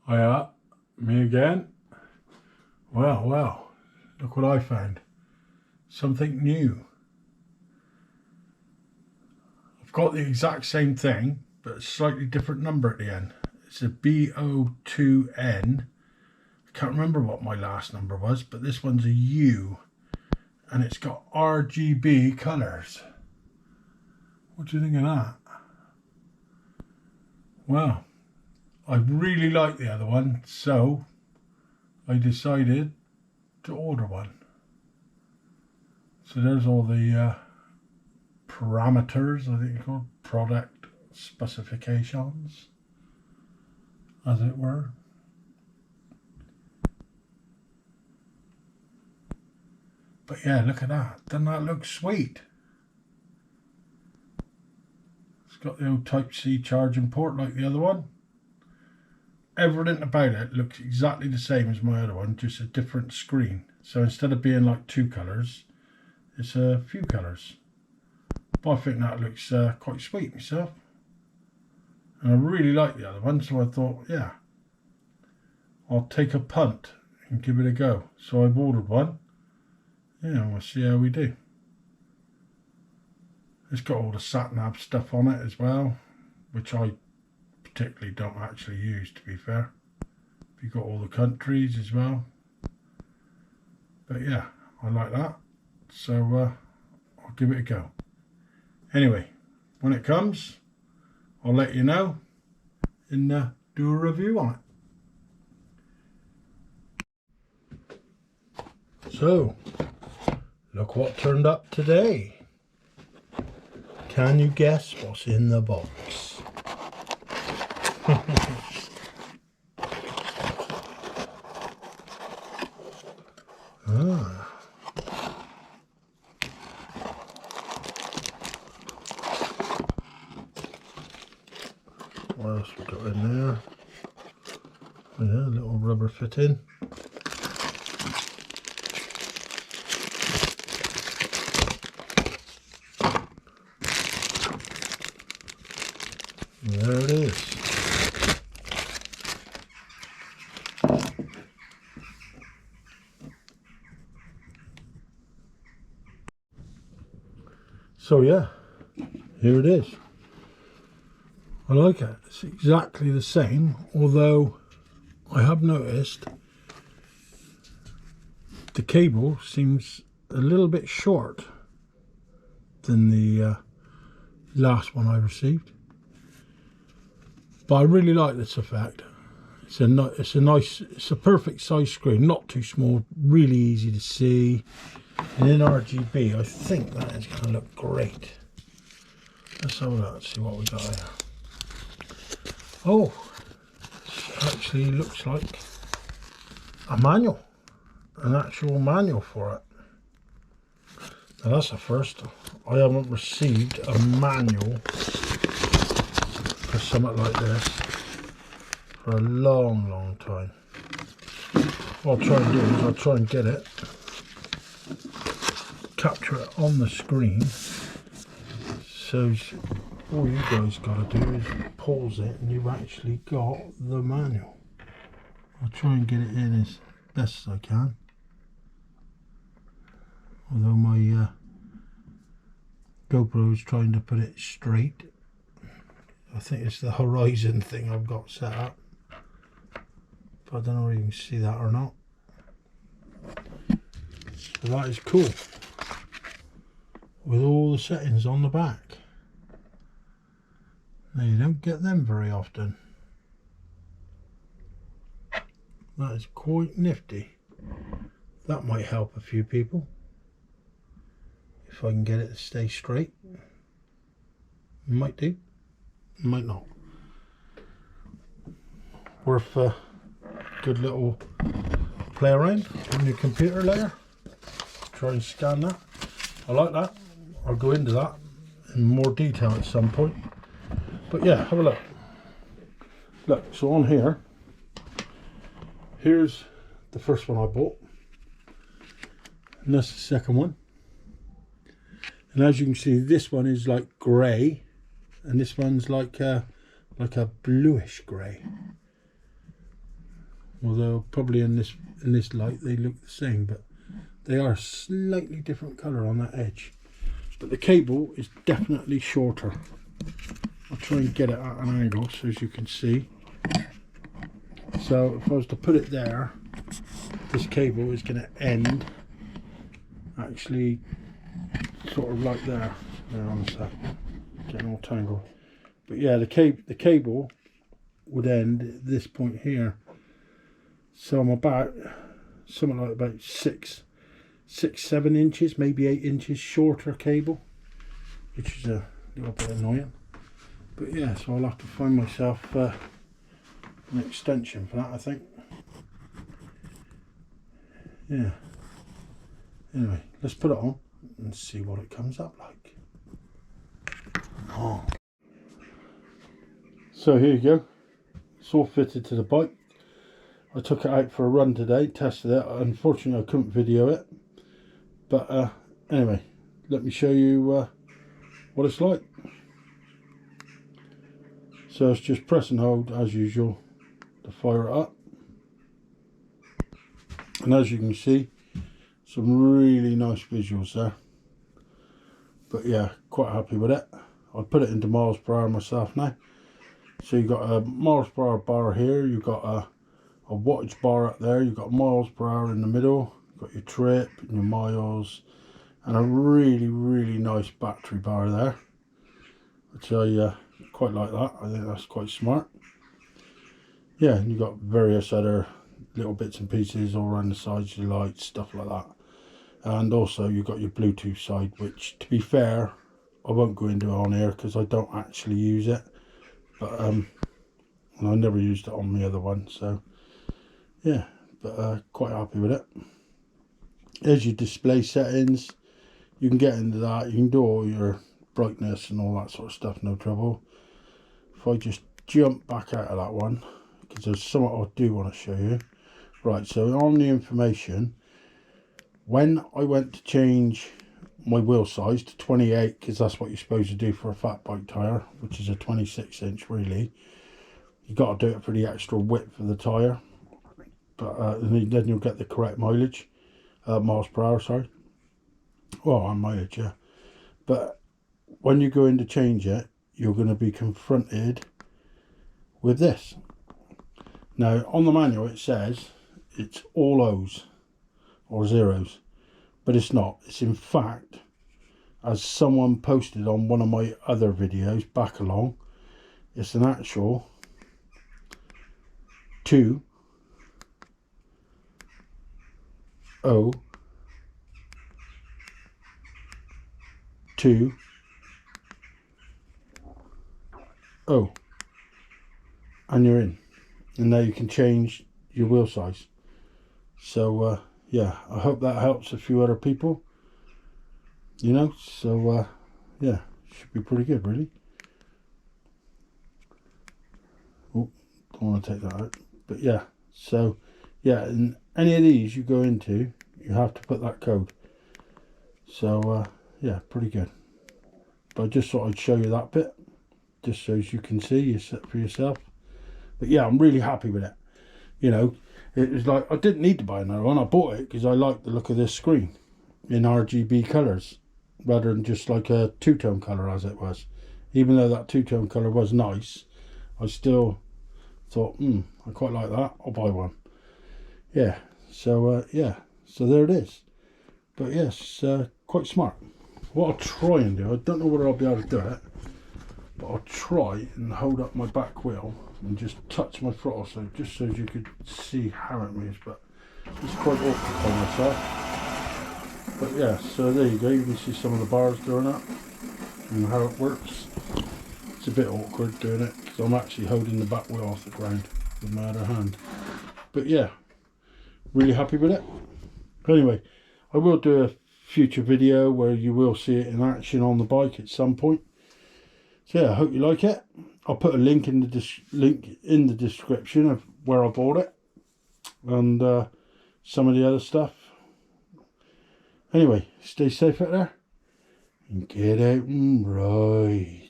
Hiya, me again. Well, look what I found. Something new. I've got the exact same thing, but a slightly different number at the end. It's a B02N. I can't remember what my last number was, but this one's a U. And it's got RGB colours. What do you think of that? Well, I really like the other one, so I decided to order one. So there's all the parameters, I think they're called, product specifications, as it were. But yeah, look at that. Doesn't that look sweet? It's got the old Type-C charging port like the other one. Everything about it looks exactly the same as my other one, just a different screen. So instead of being like two colours, it's a few colours. But I think that looks quite sweet myself. And I really like the other one, so I thought, yeah, I'll take a punt and give it a go. So I've ordered one. Yeah, we'll see how we do. It's got all the sat-nav stuff on it as well, which I particularly don't actually use, to be fair. You've got all the countries as well. But yeah, I like that. So I'll give it a go. Anyway, when it comes, I'll let you know and do a review on it. So, look what turned up today. Can you guess what's in the box? What else we got in there? Oh yeah, a little rubber fitting. There it is. So yeah, here it is. I like it. It's exactly the same, although I have noticed the cable seems a little bit short than the last one I received. But I really like this effect. It's a perfect size screen, not too small, really easy to see. And in RGB, I think that is going to look great. Let's have a look, see what we got here. Oh, it actually looks like a manual, an actual manual for it. Now that's a first. I haven't received a manual for something like this for a long time. What I'll try and do is I'll try and get it, capture it on the screen, so all you guys got to do is pause it and you've actually got the manual. I'll try and get it in as best as I can, although my GoPro is trying to put it straight. I think it's the horizon thing I've got set up, but I don't know if you can see that or not. So that is cool, with all the settings on the back. Now you don't get them very often. That is quite nifty. That might help a few people, if I can get it to stay straight. Might do, might not. Worth a good little play around on your computer later. Try and scan that. I like that. I'll go into that in more detail at some point. But yeah, have a look. Look, so on here, here's the first one I bought, and that's the second one. And as you can see, this one is like grey, and this one's like a bluish grey. although probably in this light they look the same, but they are slightly different colour on that edge. But the cable is definitely shorter. I'll try and get it at an angle so as you can see. So if I was to put it there, this cable is going to end actually sort of like there. There on the side, getting all tangled. But yeah, the cable would end at this point here. So I'm about something like about 7 inches, maybe 8 inches shorter cable, which is a little bit annoying. But yeah, so I'll have to find myself an extension for that, I think. Yeah. Anyway, let's put it on and see what it comes up like. Oh. So here you go. It's all fitted to the bike. I took it out for a run today, tested it. Unfortunately, I couldn't video it. But anyway, let me show you what it's like. So it's just press and hold as usual to fire it up. And as you can see, some really nice visuals there. But yeah, quite happy with it. I put it into miles per hour myself now. So you've got a miles per hour bar here, you've got a wattage bar up there, you've got miles per hour in the middle, you've got your trip and your miles, and a really, really nice battery bar there, which I quite like that. I think that's quite smart. Yeah, and you've got various other little bits and pieces all around the sides, your lights, stuff like that. And also you've got your Bluetooth side, which to be fair, I won't go into it on here because I don't actually use it. But I never used it on the other one, so yeah, but quite happy with it. There's your display settings. You can get into that, you can do all your brightness and all that sort of stuff, no trouble. If I just jump back out of that one, because there's something I do want to show you. Right, so on the information, when I went to change my wheel size to 28, because that's what you're supposed to do for a fat bike tyre, which is a 26-inch really, you got to do it for the extra width of the tyre, but then you'll get the correct mileage, miles per hour, sorry. Well, on mileage, yeah. But when you go in to change it, you're going to be confronted with this. Now on the manual it says it's all O's or zeros, but it's not. It's in fact, as someone posted on one of my other videos back along, it's an actual 2 O 2 O, and you're in. And now you can change your wheel size. So yeah, I hope that helps a few other people, you know. So yeah, should be pretty good really. Oh, don't want to take that out, but yeah, so yeah, and any of these you go into, you have to put that code. So yeah, pretty good. But I just thought I'd show you that bit, just so as you can see, you set for yourself. But yeah, I'm really happy with it. You know, it was like, I didn't need to buy another one. I bought it because I like the look of this screen in RGB colours, rather than just like a two-tone colour as it was. Even though that two-tone colour was nice, I still thought, I quite like that, I'll buy one. Yeah, so yeah, so there it is. But yes, quite smart. What I'll try and do, I don't know whether I'll be able to do it, but I'll try and hold up my back wheel and just touch my throttle, so just so you could see how it moves. But it's quite awkward for myself. But yeah, so there you go, you can see some of the bars going up and how it works. It's a bit awkward doing it because I'm actually holding the back wheel off the ground with my other hand. But yeah, really happy with it. Anyway, I will do a future video where you will see it in action on the bike at some point. So yeah, I hope you like it. I'll put a link in the description of where I bought it and some of the other stuff. Anyway, stay safe out there and get out and ride.